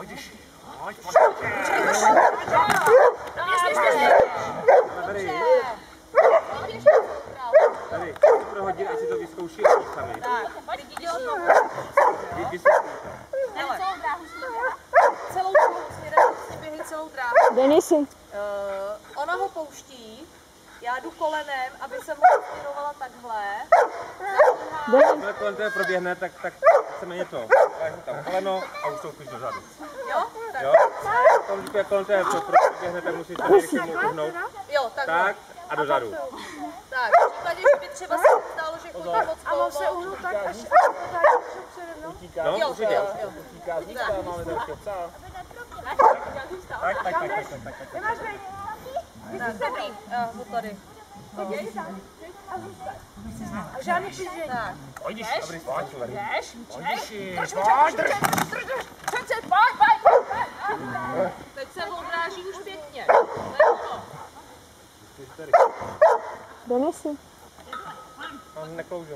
Pojď, tady, prohodit, ať si to vyzkouší sami. Tak, lidi dělat to. Celou dráhu. Celou dráhu si běhli celou dráhu. Denisy. Ona ho pouští, já jdu kolenem, aby se mu směrovala takhle. Jakmile kolem tebe proběhne, tak se méně to. Tam koleno a už to spíš dozadu. Jo? Tak. Jo? Tam, jak kolem tebe proběhne, tak musíš to rychle mu uhnout. Jo, takhle. Tak a dozadu. Tak, v případě, že by třeba se stalo, že chodí moc A mám se volno. uhnout tak, až přede mnou? No, Jo, určitě. jo. Utíká, zůstává, máme další psa. Tak. Nemáš být. Tak, dobrý, ho tady. A žádný přižení. Tak, Pojď, dobrý, pojď. teď se odráží už pěkně. Denisy. Nekloužím.